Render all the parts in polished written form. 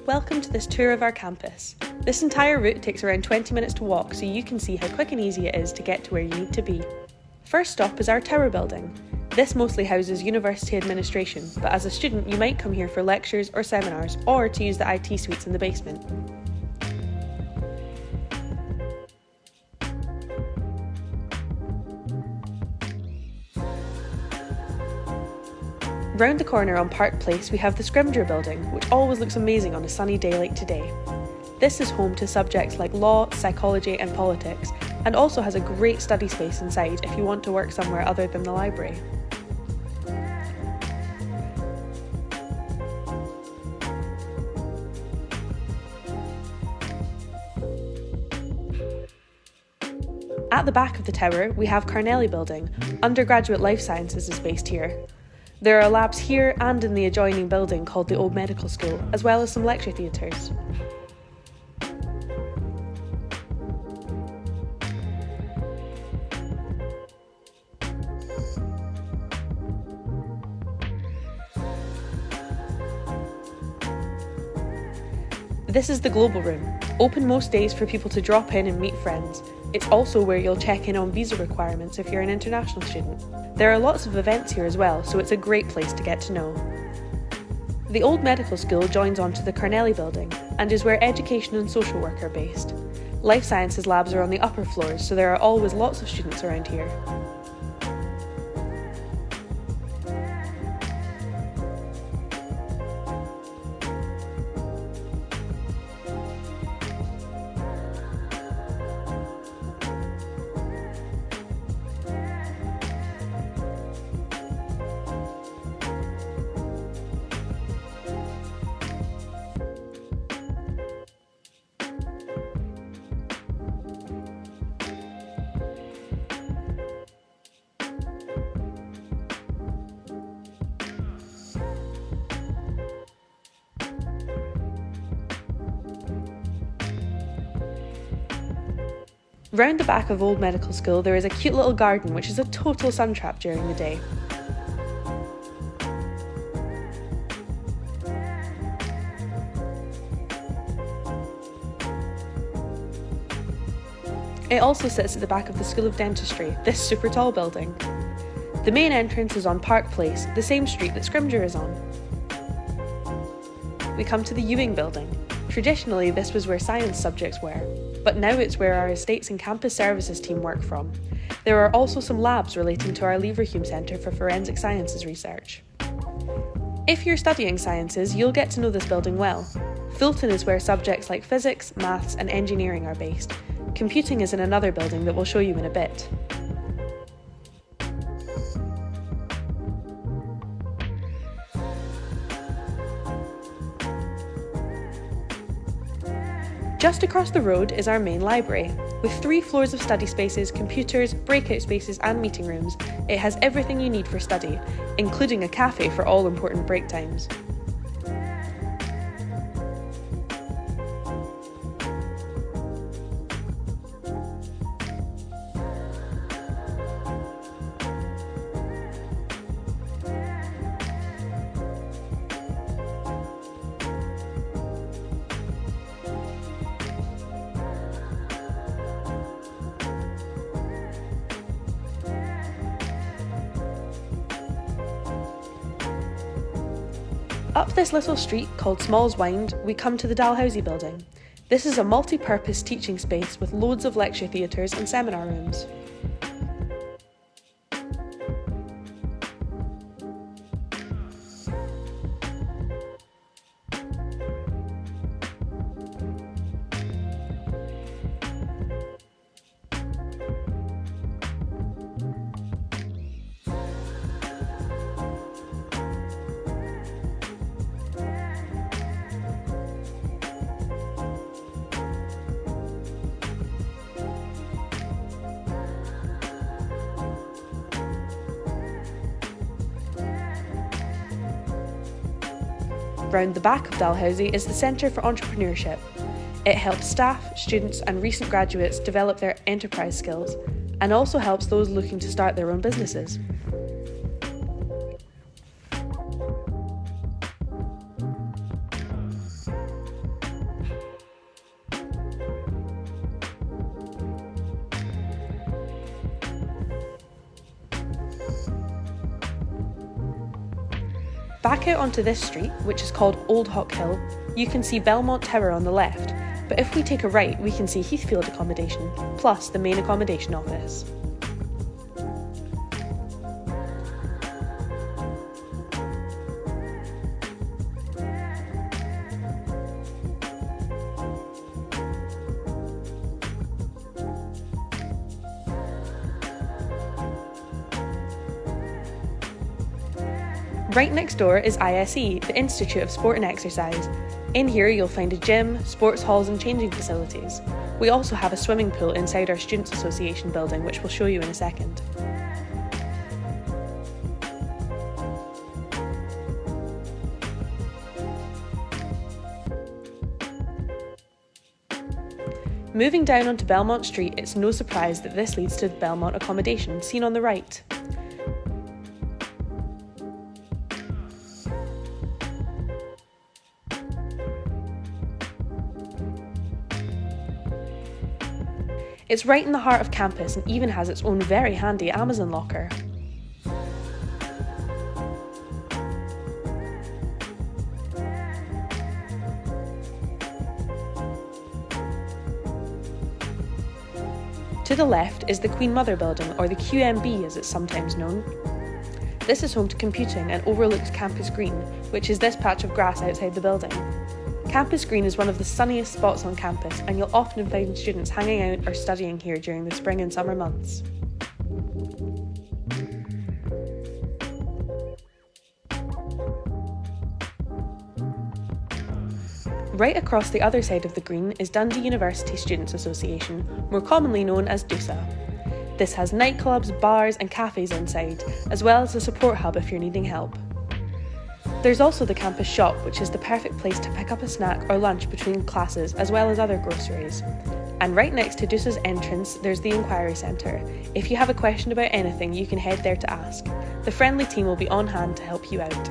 Welcome to this tour of our campus. This entire route takes around 20 minutes to walk, so you can see how quick and easy it is to get to where you need to be. First stop is our tower building. This mostly houses university administration, but as a student you might come here for lectures or seminars, or to use the IT suites in the basement. Round the corner on Park Place we have the Scrimgeour building, which always looks amazing on a sunny day like today. This is home to subjects like law, psychology and politics, and also has a great study space inside if you want to work somewhere other than the library. At the back of the tower we have Carnelli building. Undergraduate life sciences is based here. There are labs here and in the adjoining building called the Old Medical School, as well as some lecture theatres. This is the Global Room, open most days for people to drop in and meet friends. It's also where you'll check in on visa requirements if you're an international student. There are lots of events here as well, so it's a great place to get to know. The Old Medical School joins onto the Carnelli building and is where education and social work are based. Life sciences labs are on the upper floors, so there are always lots of students around here. Round the back of Old Medical School there is a cute little garden which is a total sun trap during the day. It also sits at the back of the School of Dentistry, this super tall building. The main entrance is on Park Place, the same street that Scrimgeour is on. We come to the Ewing building. Traditionally this was where science subjects were, but now it's where our estates and campus services team work from. There are also some labs relating to our Leverhulme Centre for Forensic Sciences research. If you're studying sciences, you'll get to know this building well. Fulton is where subjects like physics, maths and engineering are based. Computing is in another building that we'll show you in a bit. Just across the road is our main library. With 3 floors of study spaces, computers, breakout spaces and meeting rooms, it has everything you need for study, including a cafe for all important break times. Up this little street called Small's Wynd, we come to the Dalhousie building. This is a multi-purpose teaching space with loads of lecture theatres and seminar rooms. Round the back of Dalhousie is the Centre for Entrepreneurship. It helps staff, students and recent graduates develop their enterprise skills, and also helps those looking to start their own businesses. Back out onto this street, which is called Old Hawk Hill, you can see Belmont Tower on the left, but if we take a right we can see Heathfield Accommodation, plus the main accommodation office. Right next door is ISE, the Institute of Sport and Exercise. In here you'll find a gym, sports halls and changing facilities. We also have a swimming pool inside our Students' Association building, which we'll show you in a second. Moving down onto Belmont Street, it's no surprise that this leads to Belmont Accommodation, seen on the right. It's right in the heart of campus and even has its own very handy Amazon locker. To the left is the Queen Mother building, or the QMB as it's sometimes known. This is home to computing and overlooks Campus Green, which is this patch of grass outside the building. Campus Green is one of the sunniest spots on campus, and you'll often find students hanging out or studying here during the spring and summer months. Right across the other side of the green is Dundee University Students' Association, more commonly known as DUSA. This has nightclubs, bars and cafes inside, as well as a support hub if you're needing help. There's also the campus shop, which is the perfect place to pick up a snack or lunch between classes, as well as other groceries. And right next to DUSA's entrance, there's the Inquiry Centre. If you have a question about anything, you can head there to ask. The friendly team will be on hand to help you out.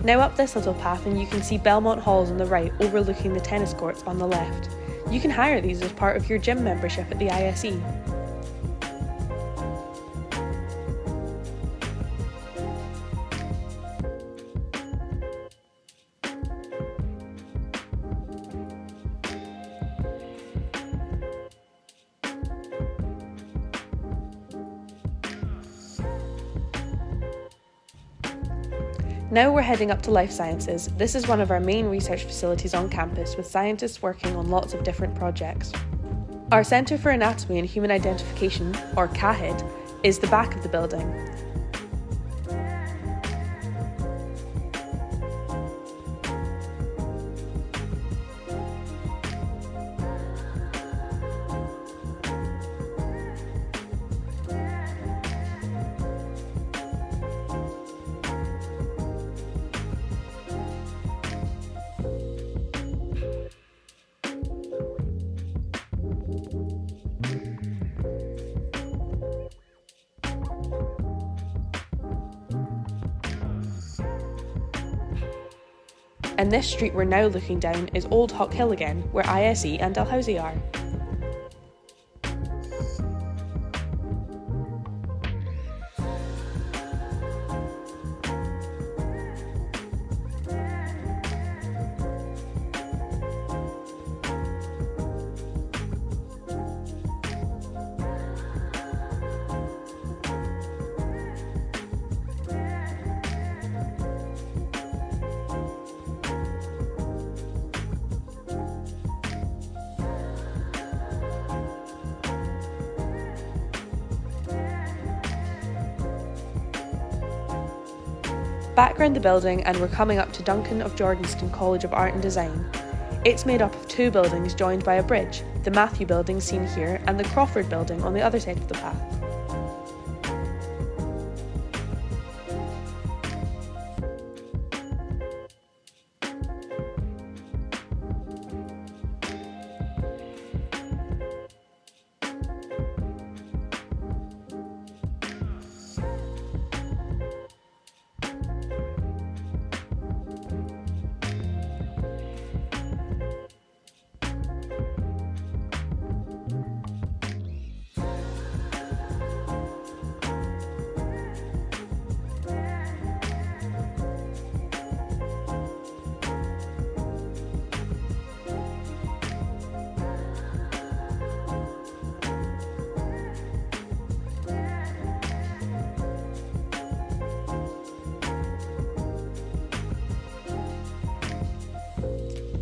Now up this little path and you can see Belmont Halls on the right overlooking the tennis courts on the left. You can hire these as part of your gym membership at the ISE. Now we're heading up to Life Sciences. This is one of our main research facilities on campus, with scientists working on lots of different projects. Our Centre for Anatomy and Human Identification, or CAHID, is the back of the building. And this street we're now looking down is Old Hawk Hill again, where ISE and Dalhousie are. Back round the building and we're coming up to Duncan of Jordanston College of Art and Design. It's made up of two buildings joined by a bridge, the Matthew building seen here and the Crawford building on the other side of the path.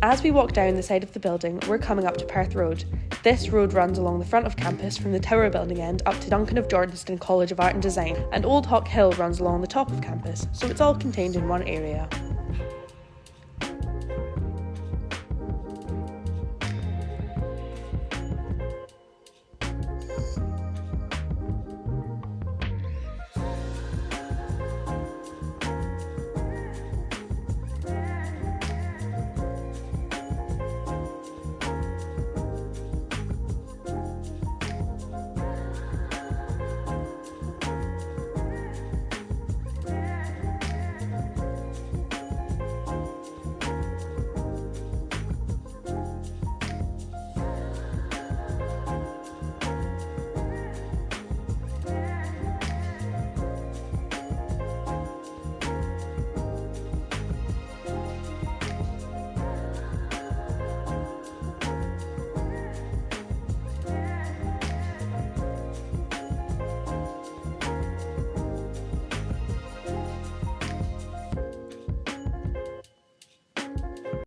As we walk down the side of the building, we're coming up to Perth Road. This road runs along the front of campus from the Tower building end up to Duncan of Jordanston College of Art and Design, and Old Hawk Hill runs along the top of campus, so it's all contained in one area.